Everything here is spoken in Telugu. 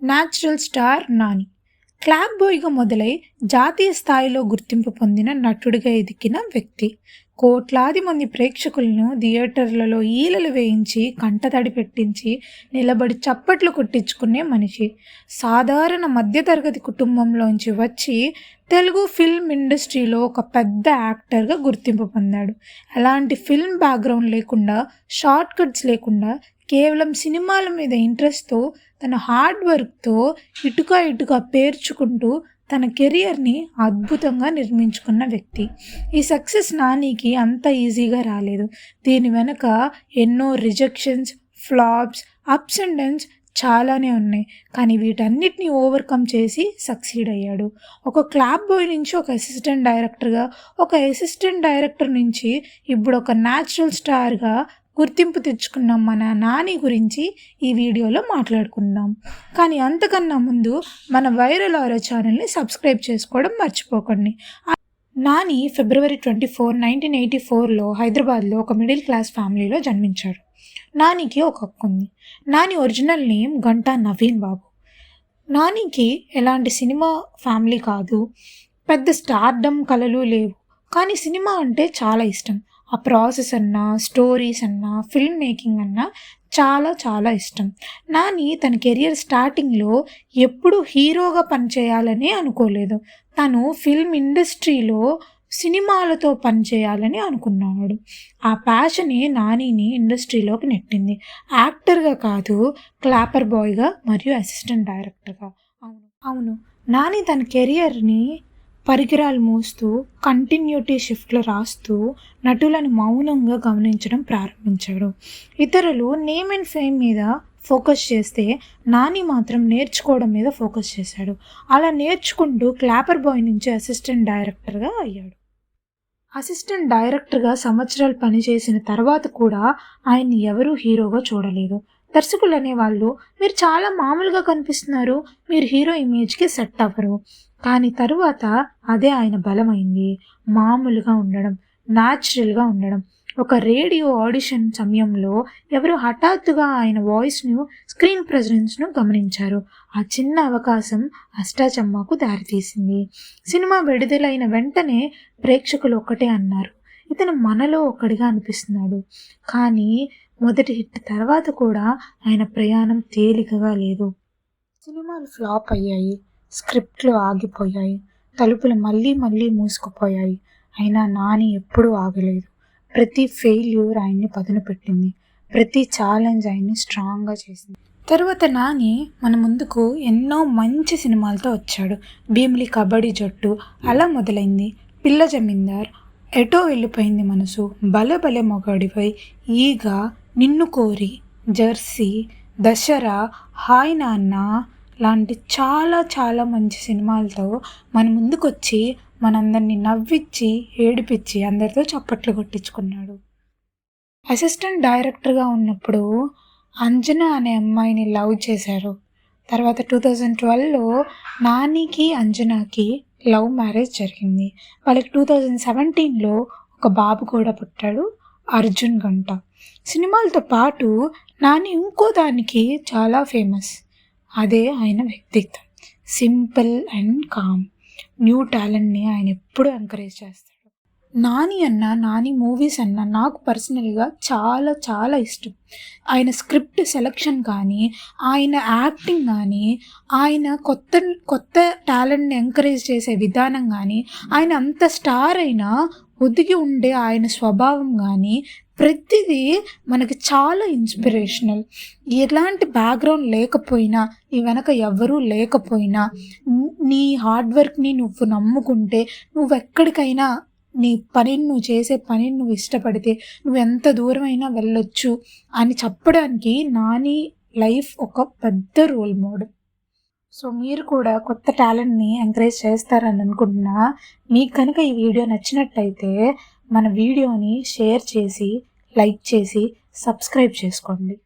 న్యాచురల్ స్టార్ నాని క్లాప్ బాయ్గా మొదలై జాతీయ స్థాయిలో గుర్తింపు పొందిన నటుడిగా ఎదిగిన వ్యక్తి. కోట్లాది మంది ప్రేక్షకులను థియేటర్లలో ఈలలు వేయించి కంటతడి పెట్టించి నిలబడి చప్పట్లు కొట్టించుకునే మనిషి. సాధారణ మధ్యతరగతి కుటుంబంలోంచి వచ్చి తెలుగు ఫిల్మ్ ఇండస్ట్రీలో ఒక పెద్ద యాక్టర్గా గుర్తింపు పొందాడు. ఎలాంటి ఫిల్మ్ బ్యాక్గ్రౌండ్ లేకుండా, షార్ట్ కట్స్ లేకుండా, కేవలం సినిమాల మీద ఇంట్రెస్ట్తో, తన హార్డ్ వర్క్తో ఇటుక పేర్చుకుంటూ తన కెరియర్ని అద్భుతంగా నిర్మించుకున్న వ్యక్తి. ఈ సక్సెస్ నానికి అంత ఈజీగా రాలేదు. దీని వెనుక ఎన్నో rejections, flops, ups and downs చాలానే ఉన్నాయి. కానీ వీటన్నిటిని ఓవర్కమ్ చేసి సక్సీడ్ అయ్యాడు. ఒక క్లాప్ బాయ్ నుంచి ఒక అసిస్టెంట్ డైరెక్టర్గా, ఒక అసిస్టెంట్ డైరెక్టర్ నుంచి ఇప్పుడు ఒక న్యాచురల్ స్టార్గా గుర్తింపు తెచ్చుకున్న మన నాని గురించి ఈ వీడియోలో మాట్లాడుకుందాం. కానీ అంతకన్నా ముందు మన వైరల్ ఆరో ఛానల్ని సబ్స్క్రైబ్ చేసుకోవడం మర్చిపోకండి. నాని February 24, 1984లో హైదరాబాద్లో ఒక మిడిల్ క్లాస్ ఫ్యామిలీలో జన్మించాడు. నానికి ఒక అక్క ఉంది. నాని ఒరిజినల్ నేమ్ గంటా నవీన్ బాబు. నానికి ఎలాంటి సినిమా ఫ్యామిలీ కాదు, పెద్ద స్టార్డమ్ కలలు లేవు. కానీ సినిమా అంటే చాలా ఇష్టం. ఆ ప్రాసెస్ అన్నా, స్టోరీస్ అన్నా, ఫిల్మ్ మేకింగ్ అన్నా చాలా చాలా ఇష్టం. నాని తన కెరియర్ స్టార్టింగ్లో ఎప్పుడూ హీరోగా పనిచేయాలని అనుకోలేదు. తను ఫిల్మ్ ఇండస్ట్రీలో సినిమాలతో పనిచేయాలని అనుకున్నాడు. ఆ ప్యాషనే నానిని ఇండస్ట్రీలోకి నెట్టింది. యాక్టర్గా కాదు, క్లాపర్ బాయ్గా మరియు అసిస్టెంట్ డైరెక్టర్గా. అవును, నాని తన కెరియర్ని పరికరాలు మోస్తూ, కంటిన్యూటీ షిఫ్ట్లు రాస్తూ నటులను మౌనంగా గమనించడం ప్రారంభించాడు. ఇతరులు నేమ్ అండ్ ఫేమ్ మీద ఫోకస్ చేస్తే నాని మాత్రం నేర్చుకోవడం మీద ఫోకస్ చేశాడు. అలా నేర్చుకుంటూ క్లాపర్ బాయ్ నుంచి అసిస్టెంట్ డైరెక్టర్గా అయ్యాడు. అసిస్టెంట్ డైరెక్టర్గా సంవత్సరాలు పనిచేసిన తర్వాత కూడా ఆయన్ని ఎవరూ హీరోగా చూడలేదు. దర్శకులు అనేవాళ్ళు, మీరు చాలా మామూలుగా కనిపిస్తున్నారు, మీరు హీరో ఇమేజ్కి సెట్ అవ్వరు. కానీ తరువాత అదే ఆయన బలమైంది. మామూలుగా ఉండడం, న్యాచురల్గా ఉండడం. ఒక రేడియో ఆడిషన్ సమయంలో ఎవరు హఠాత్తుగా ఆయన వాయిస్ను, స్క్రీన్ ప్రెజెన్స్ను గమనించారు. ఆ చిన్న అవకాశం అష్టాచమ్మాకు దారితీసింది. సినిమా విడుదలైన వెంటనే ప్రేక్షకులు ఒక్కటే అన్నారు, ఇతను మనలో ఒకడిగా అనిపిస్తున్నాడు. కానీ మొదటి హిట్ తర్వాత కూడా ఆయన ప్రయాణం తేలికగా లేదు. సినిమాలు ఫ్లాప్ అయ్యాయి, స్క్రిప్ట్లు ఆగిపోయాయి, తలుపులు మళ్ళీ మూసుకుపోయాయి. అయినా నాని ఎప్పుడూ ఆగలేదు. ప్రతి ఫెయిల్యూర్ ఆయన్ని పదును పెట్టింది. ప్రతి ఛాలెంజ్ ఆయన్ని స్ట్రాంగ్గా చేసింది. తర్వాత నాని మన ముందుకు ఎన్నో మంచి సినిమాలతో వచ్చాడు. భీమిలి కబడ్డీ జట్టు అలా మొదలైంది. పిల్ల జమీందార్, ఎటో వెళ్ళిపోయింది మనసు, భలే భలే మొగాడిపై, ఈగ, నిన్ను కోరి, జెర్సీ, దసరా, హాయ్ నాన్న లాంటి చాలా చాలా మంచి సినిమాలతో మన ముందుకొచ్చి మనందరినీ నవ్వించి, ఏడిపించి అందరితో చప్పట్లు కొట్టించుకున్నాడు. అసిస్టెంట్ డైరెక్టర్గా ఉన్నప్పుడు అంజనా అనే అమ్మాయిని లవ్ చేశారు. తర్వాత 2012లో నానికి అంజనాకి లవ్ మ్యారేజ్ జరిగింది. వాళ్ళకి 2017లో ఒక బాబు కూడా పుట్టాడు, అర్జున్ గంట. సినిమాలతో పాటు నాని ఇంకో దానికి చాలా ఫేమస్. అదే ఆయన వ్యక్తిత్వం. Simple and calm. న్యూ టాలెంట్ని ఆయన ఎప్పుడూ ఎంకరేజ్ చేస్తాడు. నాని మూవీస్ అన్నా నాకు పర్సనల్గా చాలా చాలా ఇష్టం. ఆయన స్క్రిప్ట్ సెలెక్షన్ కానీ, ఆయన యాక్టింగ్ కానీ, ఆయన కొత్త టాలెంట్ని ఎంకరేజ్ చేసే విధానం కానీ, ఆయన అంత స్టార్ అయినా ఒదిగి ఉండే ఆయన స్వభావం కానీ ప్రతిదీ మనకి చాలా ఇన్స్పిరేషనల్. ఎలాంటి బ్యాక్గ్రౌండ్ లేకపోయినా, నీ వెనక ఎవరూ లేకపోయినా, నీ హార్డ్ వర్క్ని నువ్వు నమ్ముకుంటే, నువ్వెక్కడికైనా నీ పనిని నువ్వు చేసే పనిని నువ్వు ఇష్టపడితే నువ్వు ఎంత దూరమైనా వెళ్ళొచ్చు అని చెప్పడానికి నాని లైఫ్ ఒక పెద్ద రోల్ మోడల్. సో మీరు కూడా కొత్త టాలెంట్ని ఎంకరేజ్ చేస్తారని అనుకుంటున్నా. మీకు కనుక ఈ వీడియో నచ్చినట్టయితే మన వీడియోని షేర్ చేసి, లైక్ చేసి, సబ్స్క్రైబ్ చేసుకోండి.